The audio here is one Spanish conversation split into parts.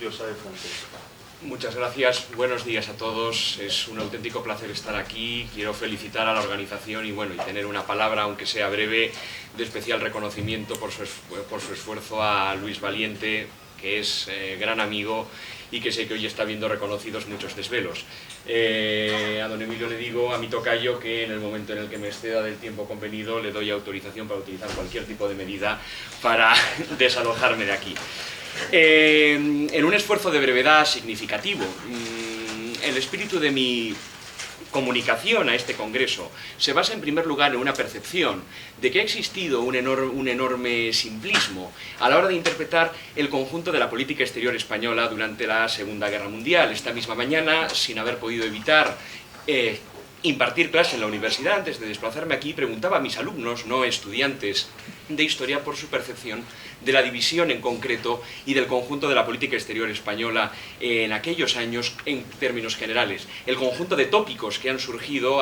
propio sabe francés. Muchas gracias, buenos días a todos, es un auténtico placer estar aquí, quiero felicitar a la organización y tener una palabra, aunque sea breve, de especial reconocimiento por su esfuerzo a Luis Valiente, que es gran amigo y que sé que hoy está viendo reconocidos muchos desvelos. A don Emilio le digo, a mi tocayo, que en el momento en el que me exceda del tiempo convenido le doy autorización para utilizar cualquier tipo de medida para desalojarme de aquí. En un esfuerzo de brevedad significativo, el espíritu de mi comunicación a este congreso se basa en primer lugar en una percepción de que ha existido un enorme simplismo a la hora de interpretar el conjunto de la política exterior española durante la Segunda Guerra Mundial. Esta misma mañana, sin haber podido evitar impartir clase en la universidad, antes de desplazarme aquí, preguntaba a mis alumnos, no estudiantes de historia, por su percepción de la división en concreto y del conjunto de la política exterior española en aquellos años en términos generales. El conjunto de tópicos que han surgido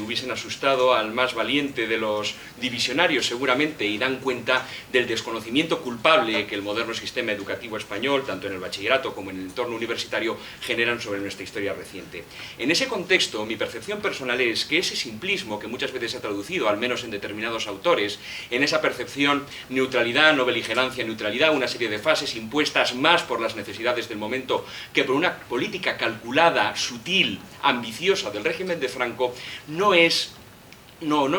hubiesen asustado al más valiente de los divisionarios seguramente, y dan cuenta del desconocimiento culpable que el moderno sistema educativo español, tanto en el bachillerato como en el entorno universitario, generan sobre nuestra historia reciente. En ese contexto, mi percepción personal es que ese simplismo que muchas veces se ha traducido, al menos en determinados autores, en esa percepción neutralidad, no beligerancia, neutralidad, una serie de fases impuestas más por las necesidades del momento que por una política calculada, sutil, ambiciosa del régimen de Franco, no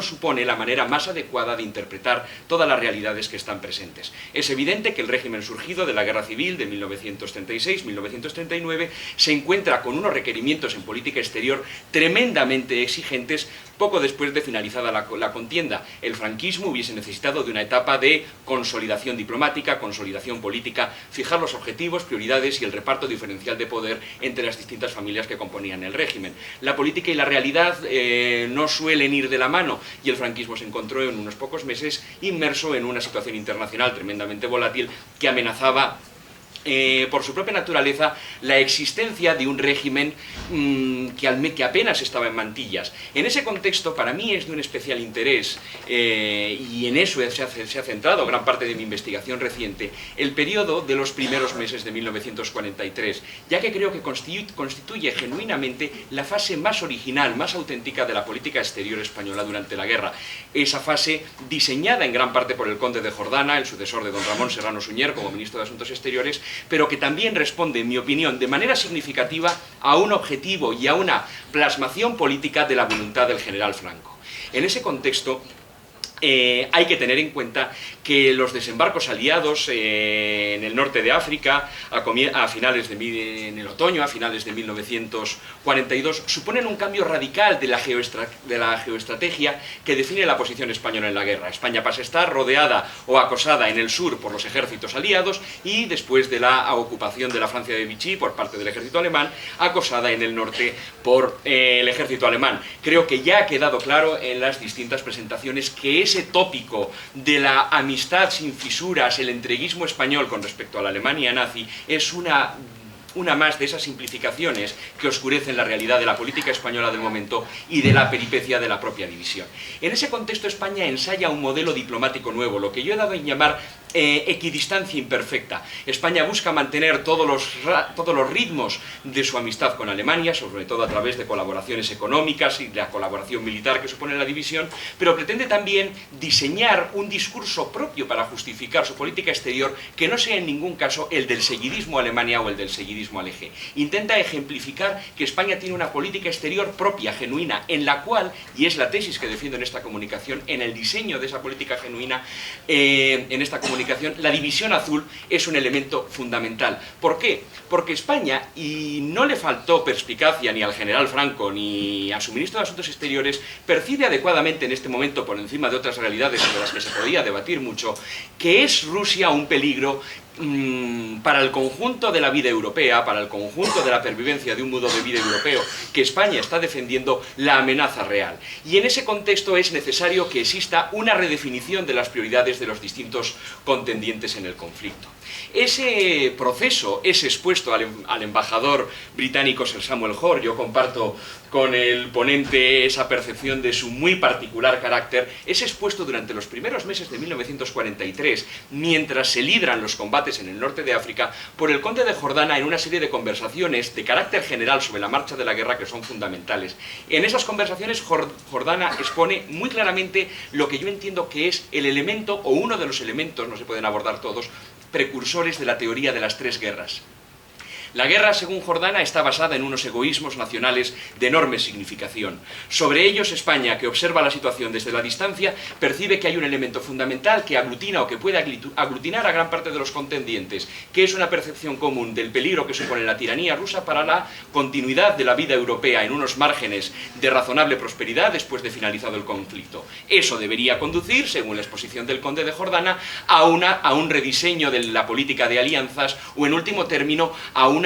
supone la manera más adecuada de interpretar todas las realidades que están presentes. Es evidente que el régimen surgido de la Guerra Civil de 1936-1939 se encuentra con unos requerimientos en política exterior tremendamente exigentes poco después de finalizada la contienda. El franquismo hubiese necesitado de una etapa de consolidación diplomática, consolidación política, fijar los objetivos, prioridades y el reparto diferencial de poder entre las distintas familias que componían el régimen. La política y la realidad no suelen ir de la mano, y el franquismo se encontró en unos pocos meses inmerso en una situación internacional tremendamente volátil que amenazaba por su propia naturaleza la existencia de un régimen que apenas estaba en mantillas. En ese contexto, para mí es de un especial interés, y en eso se ha centrado gran parte de mi investigación reciente, el periodo de los primeros meses de 1943, ya que creo que constituye genuinamente la fase más original, más auténtica de la política exterior española durante la guerra. Esa fase diseñada en gran parte por el conde de Jordana, el sucesor de don Ramón Serrano Suñer como ministro de Asuntos Exteriores, pero que también responde, en mi opinión, de manera significativa a un objetivo y a una plasmación política de la voluntad del general Franco. En ese contexto, hay que tener en cuenta que los desembarcos aliados en el norte de África, en el otoño, a finales de 1942, suponen un cambio radical de la geoestrategia que define la posición española en la guerra. España pasa a estar rodeada o acosada en el sur por los ejércitos aliados, y después de la ocupación de la Francia de Vichy por parte del ejército alemán, acosada en el norte por el ejército alemán. Creo que ya ha quedado claro en las distintas presentaciones que ese tópico de la amistad sin fisuras, el entreguismo español con respecto a la Alemania nazi, es una más de esas simplificaciones que oscurecen la realidad de la política española del momento y de la peripecia de la propia división. En ese contexto, España ensaya un modelo diplomático nuevo, lo que yo he dado en llamar equidistancia imperfecta. España busca mantener todos los ritmos de su amistad con Alemania, sobre todo a través de colaboraciones económicas y de la colaboración militar que supone la división, pero pretende también diseñar un discurso propio para justificar su política exterior que no sea en ningún caso el del seguidismo a Alemania o el del seguidismo al eje. Intenta ejemplificar que España tiene una política exterior propia, genuina, en la cual, y es la tesis que defiendo en esta comunicación, en el diseño de esa política genuina, en esta comunicación, la división azul es un elemento fundamental. ¿Por qué? Porque España, y no le faltó perspicacia ni al general Franco ni a su ministro de Asuntos Exteriores, percibe adecuadamente en este momento, por encima de otras realidades sobre las que se podía debatir mucho, que es Rusia un peligro para el conjunto de la vida europea, para el conjunto de la pervivencia de un modo de vida europeo, que España está defendiendo la amenaza real. Y en ese contexto es necesario que exista una redefinición de las prioridades de los distintos contendientes en el conflicto. Ese proceso es expuesto al embajador británico Sir Samuel Hoare. Yo comparto con el ponente esa percepción de su muy particular carácter. Es expuesto durante los primeros meses de 1943, mientras se libran los combates en el norte de África, por el conde de Jordana en una serie de conversaciones de carácter general sobre la marcha de la guerra que son fundamentales. En esas conversaciones Jordana expone muy claramente lo que yo entiendo que es el elemento, o uno de los elementos, no se pueden abordar todos, precursores de la teoría de las tres guerras. La guerra, según Jordana, está basada en unos egoísmos nacionales de enorme significación. Sobre ellos, España, que observa la situación desde la distancia, percibe que hay un elemento fundamental que aglutina o que puede aglutinar a gran parte de los contendientes, que es una percepción común del peligro que supone la tiranía rusa para la continuidad de la vida europea en unos márgenes de razonable prosperidad después de finalizado el conflicto. Eso debería conducir, según la exposición del conde de Jordana, a un rediseño de la política de alianzas o, en último término, a un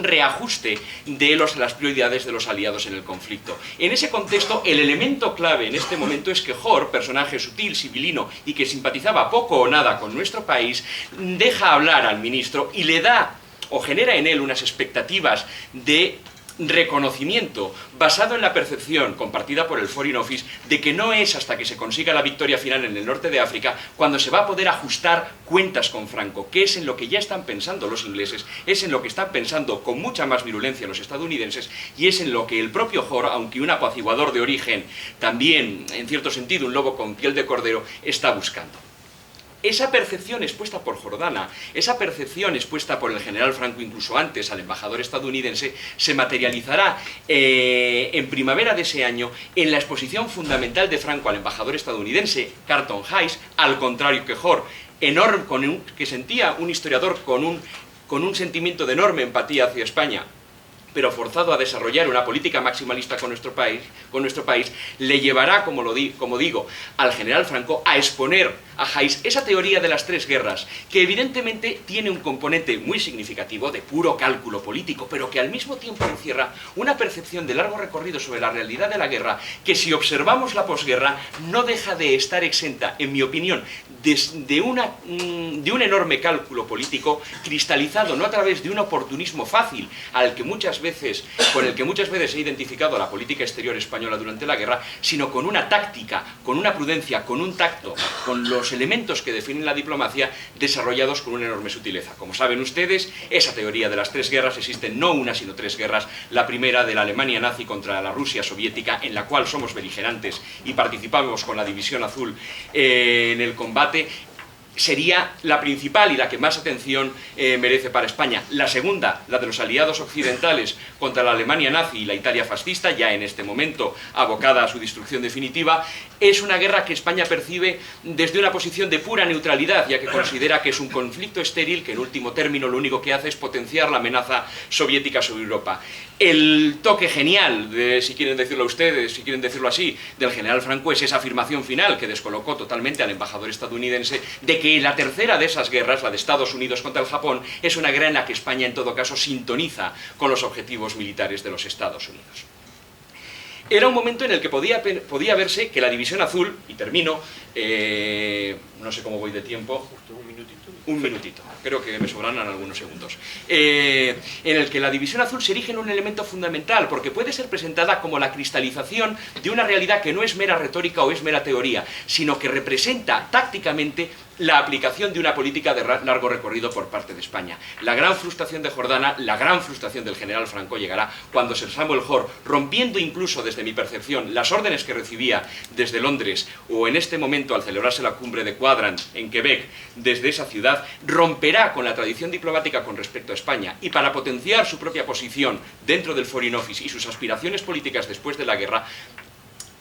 reajuste de las prioridades de los aliados en el conflicto. En ese contexto, el elemento clave en este momento es que Hoare, personaje sutil, sibilino y que simpatizaba poco o nada con nuestro país, deja hablar al ministro y le da o genera en él unas expectativas de reconocimiento basado en la percepción compartida por el Foreign Office de que no es hasta que se consiga la victoria final en el norte de África cuando se va a poder ajustar cuentas con Franco, que es en lo que ya están pensando los ingleses, es en lo que están pensando con mucha más virulencia los estadounidenses y es en lo que el propio Hoare, aunque un apaciguador de origen, también en cierto sentido un lobo con piel de cordero, está buscando. Esa percepción expuesta por Jordana, esa percepción expuesta por el general Franco incluso antes al embajador estadounidense, se materializará en primavera de ese año en la exposición fundamental de Franco al embajador estadounidense, Carlton Hayes, al contrario que Hoare, que sentía un historiador con un sentimiento de enorme empatía hacia España, pero forzado a desarrollar una política maximalista con nuestro país, le llevará, como digo, al general Franco a exponer a Hayes esa teoría de las tres guerras, que evidentemente tiene un componente muy significativo de puro cálculo político, pero que al mismo tiempo encierra una percepción de largo recorrido sobre la realidad de la guerra, que si observamos la posguerra no deja de estar exenta, en mi opinión, de un enorme cálculo político cristalizado no a través de un oportunismo fácil con el que muchas veces se ha identificado la política exterior española durante la guerra, sino con una táctica, con una prudencia, con un tacto, con los elementos que definen la diplomacia desarrollados con una enorme sutileza. Como saben ustedes, esa teoría de las tres guerras, existen no una sino tres guerras: la primera de la Alemania nazi contra la Rusia soviética, en la cual somos beligerantes y participamos con la División Azul en el combate, sería la principal y la que más atención merece para España. La segunda, la de los aliados occidentales contra la Alemania nazi y la Italia fascista, ya en este momento abocada a su destrucción definitiva, es una guerra que España percibe desde una posición de pura neutralidad, ya que considera que es un conflicto estéril que en último término lo único que hace es potenciar la amenaza soviética sobre Europa. El toque genial, si quieren decirlo ustedes, si quieren decirlo así, del general Franco es esa afirmación final que descolocó totalmente al embajador estadounidense de que la tercera de esas guerras, la de Estados Unidos contra el Japón, es una guerra en la que España en todo caso sintoniza con los objetivos militares de los Estados Unidos. Era un momento en el que podía verse que la División Azul, y termino, no sé cómo voy de tiempo, un minutito, creo que me sobrarán algunos segundos, en el que la División Azul se erige en un elemento fundamental, porque puede ser presentada como la cristalización de una realidad que no es mera retórica o es mera teoría, sino que representa tácticamente la aplicación de una política de largo recorrido por parte de España. La gran frustración de Jordana, la gran frustración del general Franco llegará cuando Sir Samuel Hoare, rompiendo incluso desde mi percepción las órdenes que recibía desde Londres, o en este momento al celebrarse la cumbre de Quadrant en Quebec, desde esa ciudad, romperá con la tradición diplomática con respecto a España, y para potenciar su propia posición dentro del Foreign Office y sus aspiraciones políticas después de la guerra,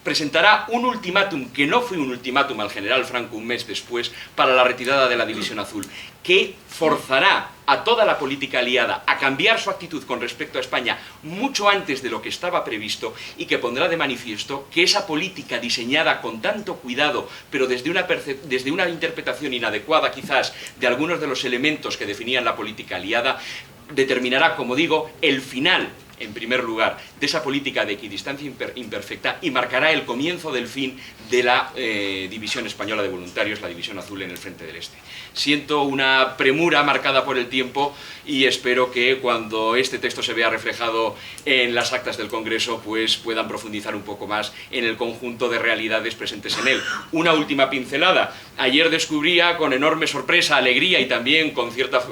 presentará un ultimátum, que no fue un ultimátum al general Franco un mes después, para la retirada de la División Azul, que forzará a toda la política aliada a cambiar su actitud con respecto a España mucho antes de lo que estaba previsto, y que pondrá de manifiesto que esa política diseñada con tanto cuidado, pero desde una interpretación inadecuada quizás de algunos de los elementos que definían la política aliada, determinará, como digo, el final en primer lugar, de esa política de equidistancia imperfecta y marcará el comienzo del fin de la división española de voluntarios, la división azul en el frente del Este. Siento una premura marcada por el tiempo y espero que cuando este texto se vea reflejado en las actas del Congreso, pues puedan profundizar un poco más en el conjunto de realidades presentes en él. Una última pincelada. Ayer descubría con enorme sorpresa, alegría y también con cierta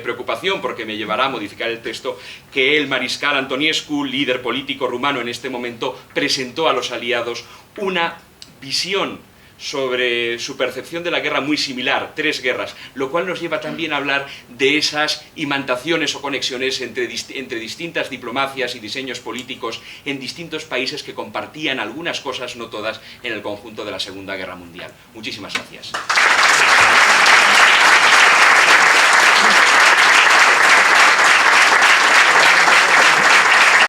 preocupación, porque me llevará a modificar el texto, que el mariscal Antonescu, líder político rumano en este momento, presentó a los aliados una visión sobre su percepción de la guerra muy similar, 3 guerras, lo cual nos lleva también a hablar de esas imantaciones o conexiones entre distintas diplomacias y diseños políticos en distintos países que compartían algunas cosas, no todas, en el conjunto de la Segunda Guerra Mundial. Muchísimas gracias.